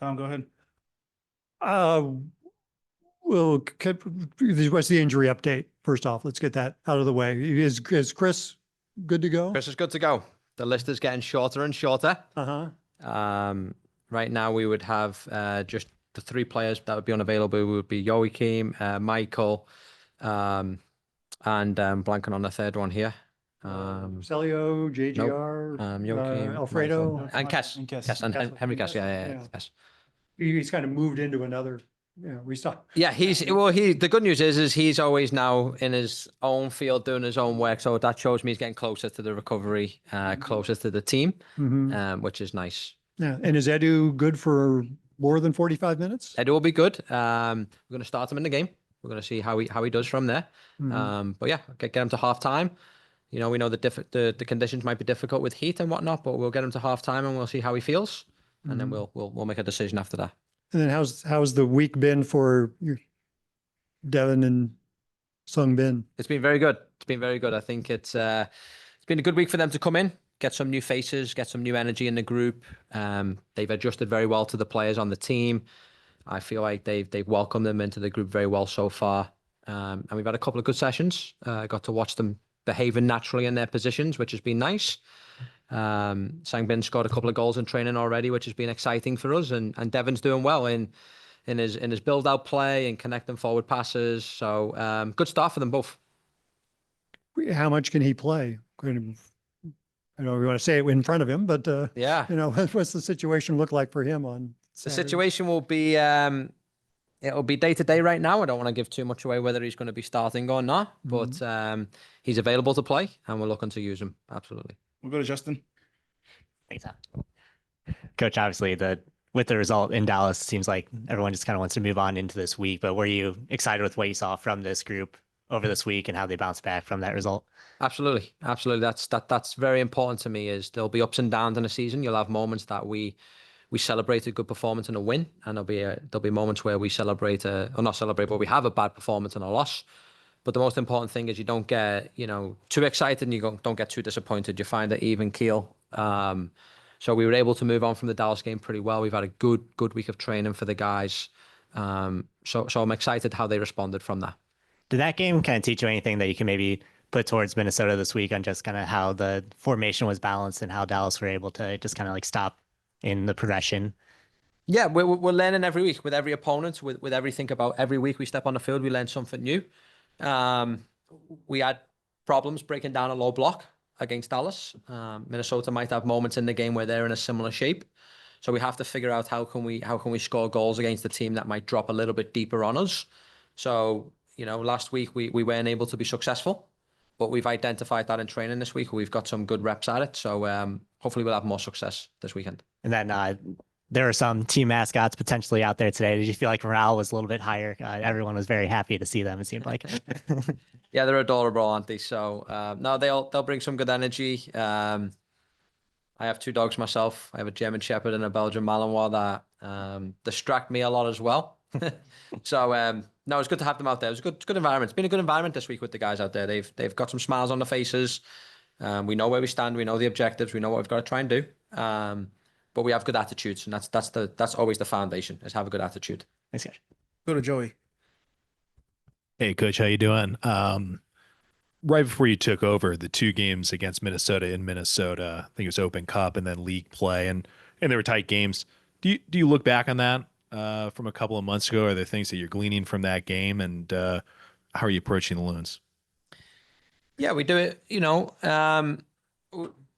Tom, go ahead. Well, what's the injury update? First off, let's get that out of the way. Is Chris good to go? Chris is good to go. The list is getting shorter and shorter. Right now, we would have just the 3 players that would be unavailable would be Joachim, Michael, and blanking on the third one here. Celio, JGR, Joachim, Alfredo, Michael, and Kess, and Henry Kess. Yeah. Kess. He's kind of moved into another. Yeah, restart. Yeah, the good news is he's always now in his own field doing his own work. So that shows me he's getting closer to the recovery, closer to the team, which is nice. Yeah. And is Edu good for more than 45 minutes? Edu will be good. We're going to start him in the game. We're going to see how he does from there. But yeah, get him to half time. You know, we know the conditions might be difficult with heat and whatnot, but we'll get him to half time and we'll see how he feels. And then we'll make a decision after that. And then how's the week been for Devin and Sangbin? It's been very good. It's been very good. I think it's been a good week for them to come in, get some new faces, get some new energy in the group. They've adjusted very well to the players on the team. I feel like they've welcomed them into the group very well so far. And we've had a couple of good sessions. Got to watch them behaving naturally in their positions, which has been nice. Sangbin scored a couple of goals in training already, which has been exciting for us. And Devin's doing well in his build out play and connecting forward passes. So good start for them both. How much can he play? I know we want to say it in front of him, but yeah, you know, what's the situation look like for him on Saturday? The situation will be it'll be day to day right now. I don't want to give too much away whether he's going to be starting or not, but he's available to play and we're looking to use him. Absolutely. We'll go to Justin. Thanks, Coach. Obviously, with the result in Dallas, it seems like everyone just kind of wants to move on into this week. But were you excited with what you saw from this group over this week and how they bounced back from that result? Absolutely. That's very important to me. Is there'll be ups and downs in a season. You'll have moments that we celebrate a good performance and a win, and there'll be moments where we celebrate or not celebrate, but we have a bad performance and a loss. But the most important thing is you don't get, too excited and you don't get too disappointed. You find an even keel. So we were able to move on from the Dallas game pretty well. We've had a good week of training for the guys. So I'm excited how they responded from that. Did that game kind of teach you anything that you can maybe put towards Minnesota this week on just kind of how the formation was balanced and how Dallas were able to just kind of like stop in the progression? Yeah, we're learning every week with every opponent, with everything about every week we step on the field, we learn something new. We had problems breaking down a low block against Dallas. Minnesota might have moments in the game where they're in a similar shape. So we have to figure out how can we score goals against a team that might drop a little bit deeper on us. So, last week we weren't able to be successful, but we've identified that in training this week. We've got some good reps at it. So hopefully we'll have more success this weekend. And then there were some team mascots potentially out there today. Did you feel like morale was a little bit higher? Everyone was very happy to see them, it seemed like. Yeah, they're adorable, aren't they? So no, they'll bring some good energy. I have 2 dogs myself. I have a German Shepherd and a Belgian Malinois that distract me a lot as well. So no, it's good to have them out there. It was a good environment. It's been a good environment this week with the guys out there. They've got some smiles on their faces. We know where we stand. We know the objectives. We know what we've got to try and do. But we have good attitudes, and that's always the foundation, is have a good attitude. Thanks, guys. Go to Joey. Hey, Coach, how you doing? Right before you took over, the 2 games against Minnesota in Minnesota, I think it was Open Cup and then league play, and they were tight games. Do you look back on that from a couple of months ago? Are there things that you're gleaning from that game, and how are you approaching the Loons? Yeah, we do it.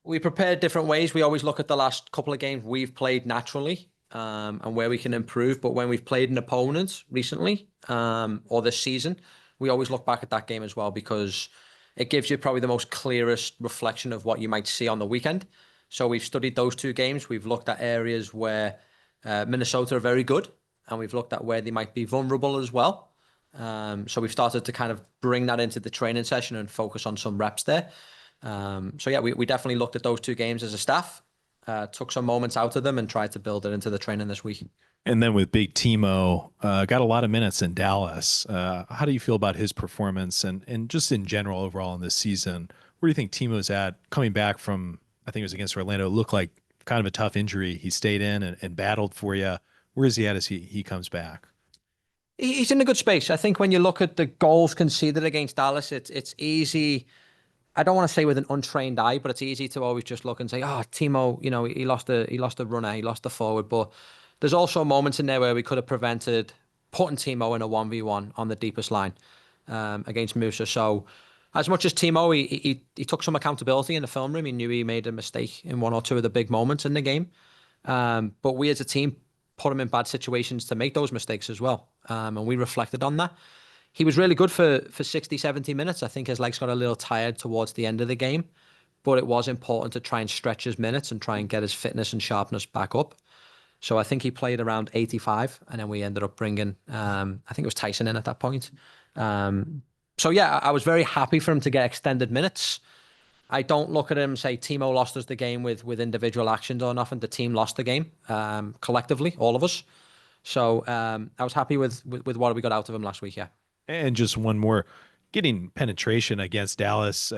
We prepare different ways. We always look at the last couple of games we've played naturally and where we can improve. But when we've played an opponent recently or this season, we always look back at that game as well, because it gives you probably the most clearest reflection of what you might see on the weekend. So we've studied those 2 games. We've looked at areas where Minnesota are very good, and we've looked at where they might be vulnerable as well. So we've started to kind of bring that into the training session and focus on some reps there. So yeah, we definitely looked at those 2 games as a staff, took some moments out of them and tried to build it into the training this week. And then with Big Timo, got a lot of minutes in Dallas. How do you feel about his performance and just in general overall in this season? Where do you think Timo's at coming back from, I think it was against Orlando, it looked like kind of a tough injury. He stayed in and battled for you. Where is he at as he comes back? He's in a good space. I think when you look at the goals conceded against Dallas, it's easy. I don't want to say with an untrained eye, but it's easy to always just look and say, "Oh, Timo, he lost a runner, he lost a forward." But there's also moments in there where we could have prevented putting Timo in a 1v1 on the deepest line against Musa. So as much as Timo, he took some accountability in the film room. He knew he made a mistake in one or two of the big moments in the game. But we as a team put him in bad situations to make those mistakes as well. And we reflected on that. He was really good for 60, 70 minutes. I think his legs got a little tired towards the end of the game, but it was important to try and stretch his minutes and try and get his fitness and sharpness back up. So I think he played around 85, and then we ended up bringing, I think it was Tyson in at that point. So yeah, I was very happy for him to get extended minutes. I don't look at him and say Timo lost us the game with individual actions or nothing. The team lost the game collectively, all of us. So I was happy with what we got out of him last week. Yeah. And just one more, getting penetration against Dallas,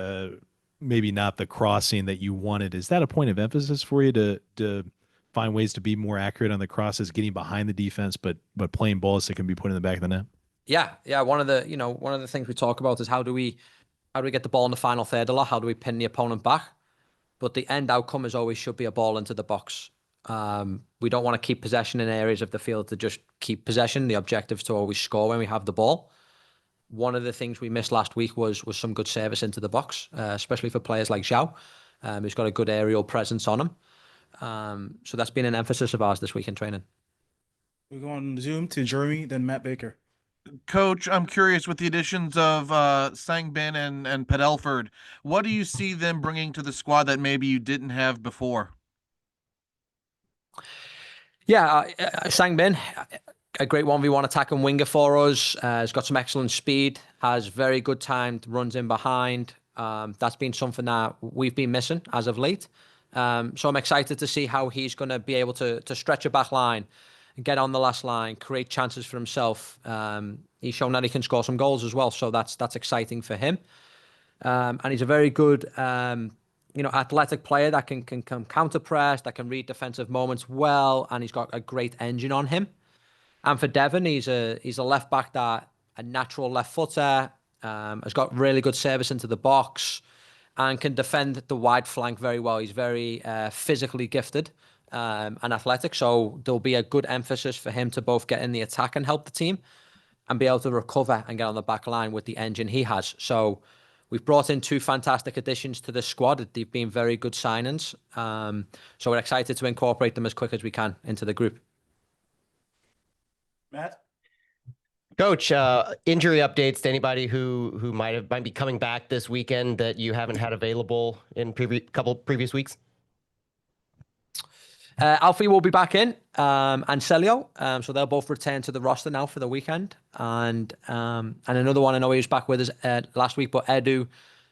maybe not the crossing that you wanted. Is that a point of emphasis for you to find ways to be more accurate on the crosses, getting behind the defense, but playing balls that can be put in the back of the net? Yeah. One of the things we talk about is how do we get the ball in the final third a lot? How do we pin the opponent back? But the end outcome is always should be a ball into the box. We don't want to keep possession in areas of the field to just keep possession. The objective is to always score when we have the ball. One of the things we missed last week was some good service into the box, especially for players like Zhao, who's got a good aerial presence on him. So that's been an emphasis of ours this week in training. We go on Zoom to Jeremy, then Matt Baker. Coach, I'm curious with the additions of Sangbin and Padelford, what do you see them bringing to the squad that maybe you didn't have before? Yeah, Sangbin, a great 1v1 attacking winger for us. Has got some excellent speed, has very good time, runs in behind. That's been something that we've been missing as of late. So I'm excited to see how he's going to be able to stretch a back line, get on the last line, create chances for himself. He's shown that he can score some goals as well, so that's exciting for him. And he's a very good, athletic player that can counter press, that can read defensive moments well, and he's got a great engine on him. And for Devon, he's a left back that a natural left footer, has got really good service into the box, and can defend the wide flank very well. He's very physically gifted and athletic, so there'll be a good emphasis for him to both get in the attack and help the team, and be able to recover and get on the back line with the engine he has. So we've brought in two fantastic additions to the squad. They've been very good signings. So we're excited to incorporate them as quick as we can into the group. Matt? Coach, injury updates to anybody who might be coming back this weekend that you haven't had available in couple previous weeks? Alfie will be back in, and Celio. So they'll both return to the roster now for the weekend. And another one, I know he was back with us last week, but Edu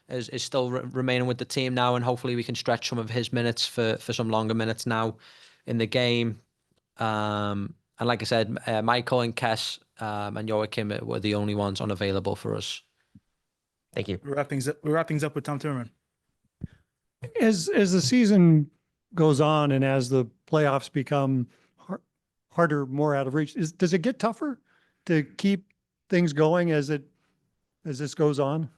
is still remaining with the team now, and hopefully we can stretch some of his minutes for some longer minutes now in the game. And like I said, Michael and Kess and Joachim were the only ones unavailable for us. Thank you. We wrap things up with Tom Timmerman. As the season goes on and as the playoffs become harder, more out of reach, does it get tougher to keep things going as this goes on?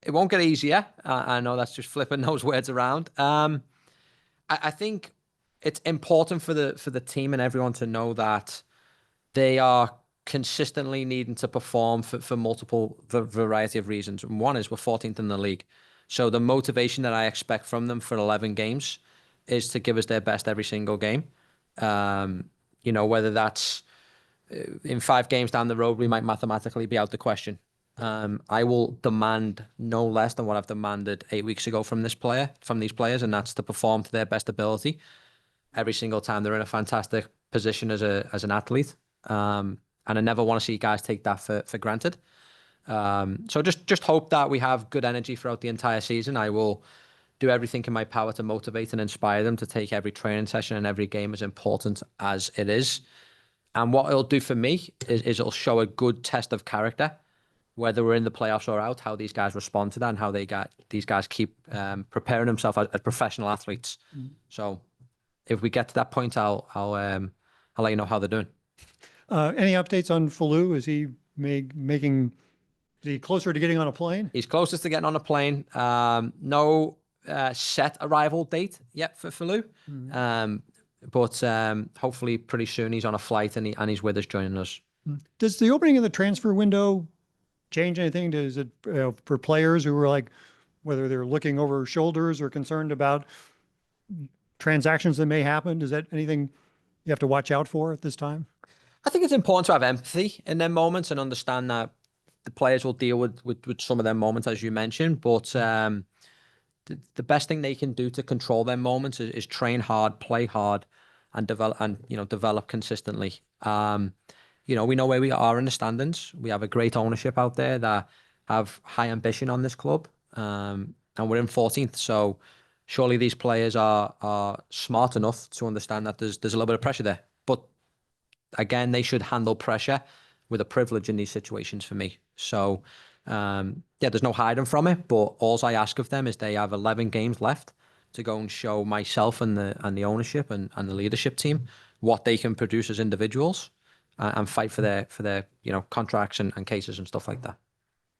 It won't get easier. I know that's just flipping those words around. I think it's important for the team and everyone to know that they are consistently needing to perform for multiple variety of reasons. And one is we're 14th in the league. So the motivation that I expect from them for 11 games is to give us their best every single game. Whether that's in 5 games down the road, we might mathematically be out the question. I will demand no less than what I've demanded 8 weeks ago from these players, and that's to perform to their best ability every single time. They're in a fantastic position as an athlete. And I never want to see guys take that for granted. So just hope that we have good energy throughout the entire season. I will do everything in my power to motivate and inspire them to take every training session and every game as important as it is. And what it'll do for me is it'll show a good test of character whether we're in the playoffs or out, how these guys respond to that and how these guys keep preparing themselves as professional athletes. So if we get to that point, I'll let you know how they're doing. Any updates on Falou? Is he making? Is he closer to getting on a plane? He's closest to getting on a plane. No set arrival date yet for Falou. But hopefully pretty soon he's on a flight and he's with us joining us. Does the opening of the transfer window change anything? Does it for players who are like, whether they're looking over shoulders or concerned about transactions that may happen? Is that anything you have to watch out for at this time? I think it's important to have empathy in their moments and understand that the players will deal with some of their moments, as you mentioned. But the best thing they can do to control their moments is train hard, play hard, and develop consistently. We know where we are in the standings. We have a great ownership out there that have high ambition on this club, and we're in 14th. So surely these players are smart enough to understand that there's a little bit of pressure there. But again, they should handle pressure with a privilege in these situations for me. So there's no hiding from it. But all I ask of them is they have 11 games left to go and show myself and the ownership and the leadership team what they can produce as individuals. And fight for their contracts and cases and stuff like that.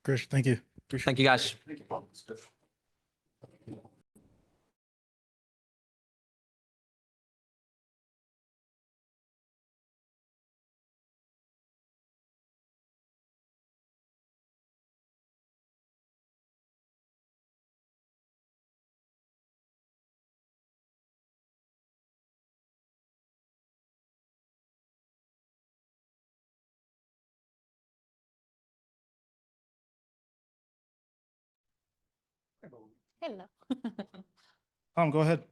Chris, thank you. Thank you, guys. Hello. Tom, go ahead.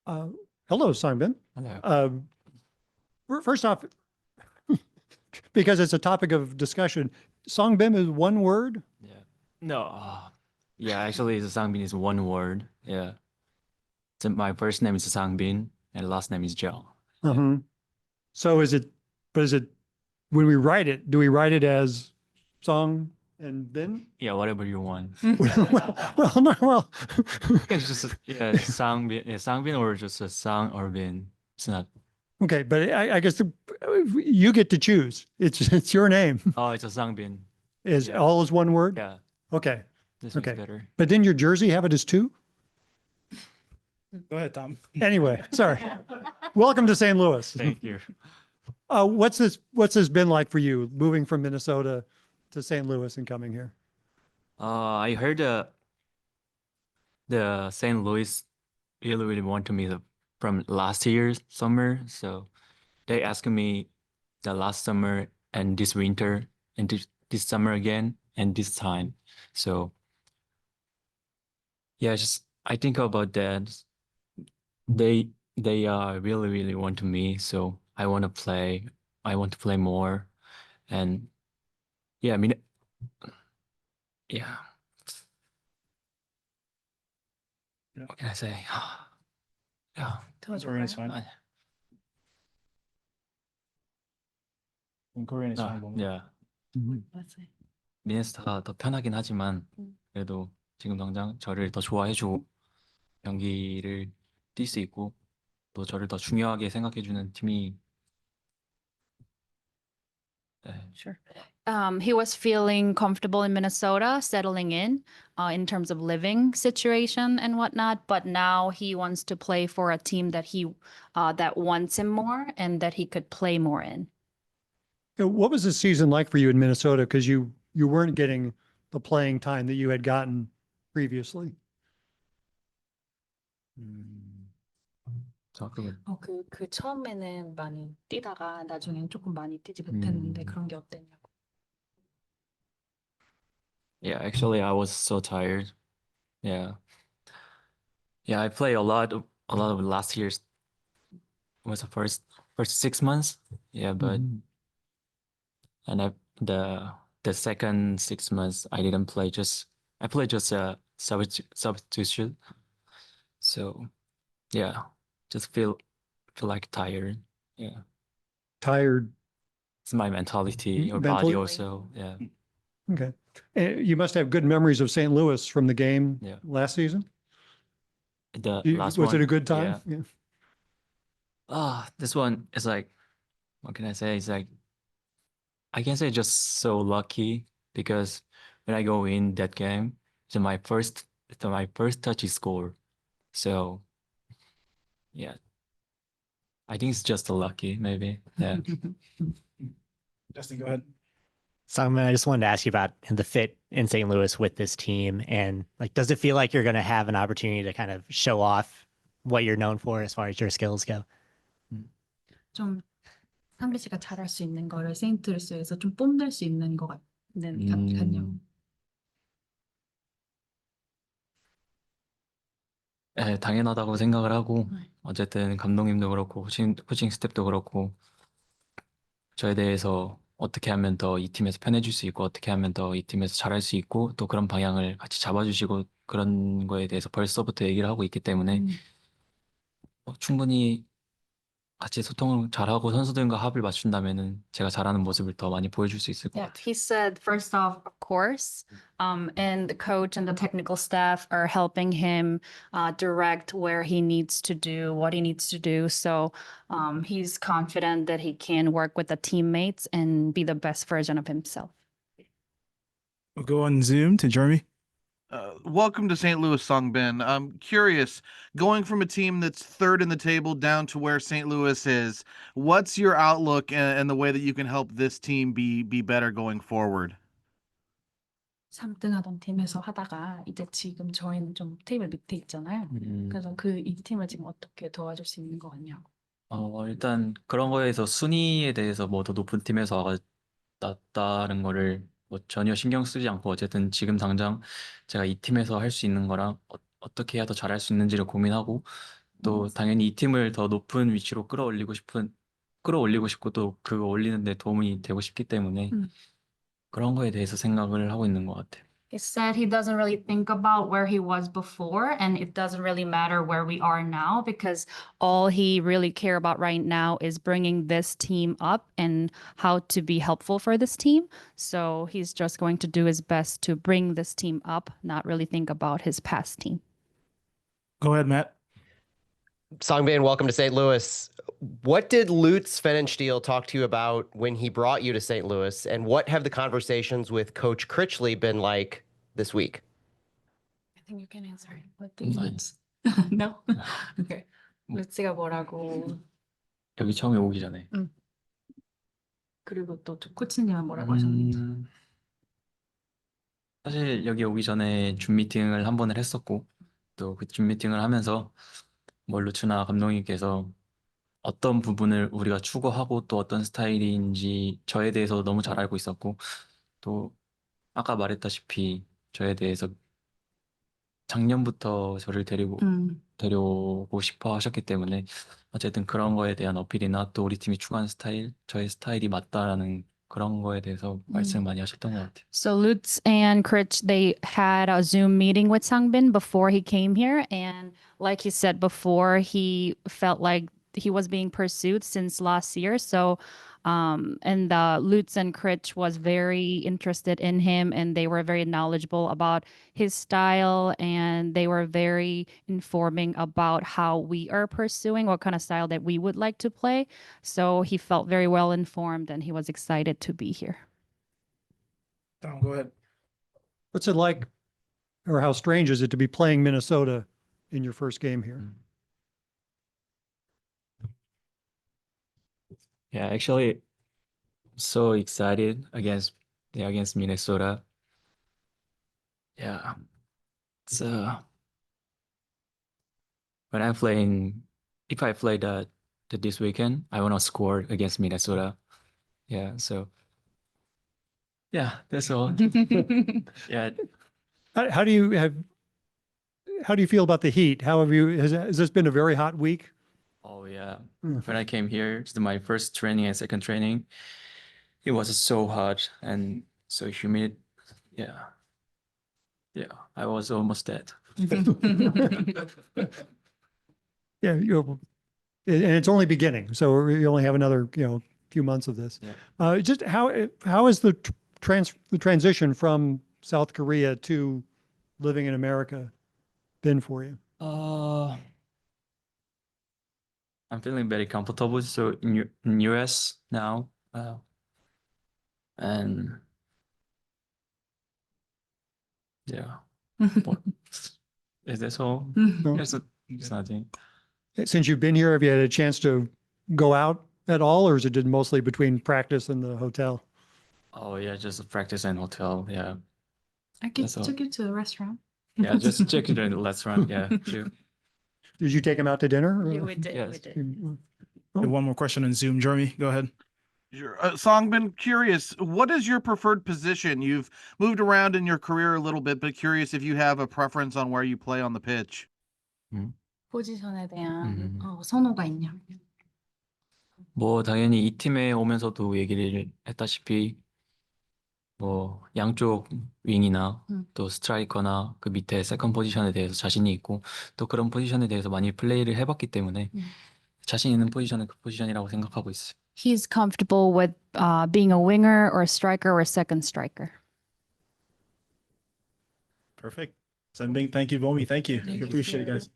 Hello, Sangbin. Hello. First off, because it's a topic of discussion, Sangbin is one word. Yeah. No. Yeah, actually, the Sangbin is one word. Yeah. So my first name is Sangbin and last name is Jeong. So is it, when we write it, do we write it as Song and Bin? Yeah, whatever you want. well, It's just Sangbin, Sangbin or just a Sang or Bin. It's not. okay, but I guess you get to choose. It's your name. Oh, it's a Sangbin. Is Yeah. all is one word? Yeah, Okay, this Okay. makes better. but didn't your jersey have it as two? Go ahead, Tom. Anyway, sorry. Welcome to St. Louis. Thank you. What's this been like for you, moving from Minnesota to St. Louis and coming here? I heard the St. Louis really wanted me from last year's summer, so they asked me the last summer and this winter and this summer again and this time. So yeah, just I think about that. They really want me, so I want to play. I want to play more, and yeah, I mean, yeah. Yeah. What can I say? Yeah. Korean is fine. In Korean is fine. Yeah. 맞아요. 미네소타가 더 편하긴 하지만 그래도 지금 당장 저를 더 좋아해주고 경기를 뛸 수 있고 또 저를 더 중요하게 생각해주는 팀이 네. Sure. He was feeling comfortable in Minnesota, settling in terms of living situation and whatnot. But now he wants to play for a team that that wants him more and that he could play more in. What was the season like for you in Minnesota? Because you weren't getting the playing time that you had gotten previously. 잠깐만. 그 처음에는 많이 뛰다가 나중엔 조금 많이 뛰지 못했는데 그런 게 어땠냐고. Yeah, actually, I was so tired. Yeah. Yeah, I played a lot of last year's was the first 6 months. Yeah, but and the second 6 months I didn't play. I played just a substitution. So yeah, just feel like tired. Yeah, Tired. it's my mentality, your Mentally? body also. Yeah. Okay. You must have good memories of St. Louis from the game Yeah. last season. The last Was one, it a good time? Yeah. This one is like, what can I say? It's like, I can say just so lucky because when I go in that game, my first touch is score. So yeah, I think it's just a lucky maybe. Yeah. Justin, go ahead. Simon, I just wanted to ask you about the fit in St. Louis with this team, and like, does it feel like you're going to have an opportunity to kind of show off what you're known for as far as your skills go? 좀 상빈 씨가 잘할 수 있는 거를 세인트루이스에서 좀 뽐낼 수 있는 것 같네요. 음, 네, 당연하다고 생각을 하고 어쨌든 감독님도 그렇고 코칭 스태프도 그렇고 저에 대해서 어떻게 하면 더 이 팀에서 편해질 수 있고 어떻게 하면 더 이 팀에서 잘할 수 있고 또 그런 방향을 같이 잡아주시고 그런 거에 대해서 벌써부터 얘기를 하고 있기 때문에 충분히 같이 소통을 잘하고 선수들과 합을 맞춘다면은 제가 잘하는 모습을 더 많이 보여줄 수 있을 것 Yeah, 같아요. he said, first off, of course, and the coach and the technical staff are helping him direct where he needs to do, what he needs to do. So he's confident that he can work with the teammates and be the best version of himself. We'll go on Zoom to Jeremy. Welcome to St. Louis, Sangbin. I'm curious, going from a team that's third in the table down to where St. Louis is, what's your outlook and the way that you can help this team be better going forward? 3등 하던 팀에서 하다가 이제 지금 저희는 좀 테이블 밑에 있잖아요. 그래서 이 팀을 지금 어떻게 도와줄 수 있는 거 같냐고. 일단 그런 거에서 순위에 대해서 뭐 더 높은 팀에서 왔다는 거를 뭐 전혀 신경 쓰지 않고 어쨌든 지금 당장 제가 이 팀에서 할 수 있는 거랑 어떻게 해야 더 잘할 수 있는지를 고민하고 또 당연히 이 팀을 더 높은 위치로 끌어올리고 싶고 또 그거 올리는 데 도움이 되고 싶기 때문에 그런 거에 대해서 생각을 하고 있는 것 같아요. He said he doesn't really think about where he was before, and it doesn't really matter where we are now because all he really care about right now is bringing this team up and how to be helpful for this team. So he's just going to do his best to bring this team up, not really think about his past team. Go ahead, Matt. Songbin, welcome to St. Louis. What did Lutz Pfannenstiel talk to you about when he brought you to St. Louis? And what have the conversations with Coach Critchley been like this week? I think you can answer it. What did Lutz? No? Okay. 루츠가 뭐라고 여기 처음에 오기 전에 그리고 또 코치님은 뭐라고 하셨는지. 사실 여기 오기 전에 줌 미팅을 한 번을 했었고 또 그 줌 미팅을 하면서 뭐 루츠나 감독님께서 어떤 부분을 우리가 추구하고 또 어떤 스타일인지 저에 대해서 너무 잘 알고 있었고 또 아까 말했다시피 저에 대해서 작년부터 저를 데려오고 싶어 하셨기 때문에 어쨌든 그런 거에 대한 어필이나 또 우리 팀이 추구하는 스타일, 저의 스타일이 맞다라는 그런 거에 대해서 말씀을 많이 하셨던 것 같아요. So Lutz and Critch, they had a Zoom meeting with Sangbin before he came here. And like he said before, he felt like he was being pursued since last year. So, and Lutz and Critch was very interested in him and they were very knowledgeable about his style. And they were very informing about how we are pursuing, what kind of style that we would like to play. So he felt very well informed and he was excited to be here. Tom, go ahead. What's it like, or how strange is it to be playing Minnesota in your first game here? Yeah, actually, so excited against Minnesota. Yeah, so when I'm playing, if I play this weekend, I want to score against Minnesota. Yeah, so yeah, that's all. Yeah, How do you feel about the heat? Has this been a very hot week? oh yeah. When I came here to my first training and second training, it was so hot and so humid. Yeah, I was almost dead. Yeah, and it's only beginning, so we only have another, few months of this. Yeah. Just how is the the transition from South Korea to living in America been for you? I'm feeling very comfortable. So in US now, and yeah, what, is this all? No. There's nothing. Since you've been here, have you had a chance to go out at all, or is it mostly between practice and the hotel? Oh yeah, just practice and hotel. Yeah, I That's all. took you to a restaurant. yeah, just check it in the restaurant. Yeah, true. Did you take him out to dinner? Yeah, or- we did. We Yes. did. Okay, one more question on Zoom. Jeremy, go ahead. Sure. Songbin, curious, what is your preferred position? You've moved around in your career a little bit, but curious if you have a preference on where you play on the pitch. 포지션에 대한 음. 선호가 있냐? 뭐 당연히 이 팀에 오면서도 얘기를 했다시피 뭐 양쪽 윙이나 또 스트라이커나 그 밑에 세컨 포지션에 대해서 자신이 있고 또 그런 포지션에 대해서 많이 플레이를 해봤기 때문에 자신 있는 포지션은 그 포지션이라고 생각하고 있어요. He's comfortable with being a winger or a striker or a second striker. Perfect. Sangbin, thank you. Bomi, thank you. Thank you, Appreciate it, sir. guys.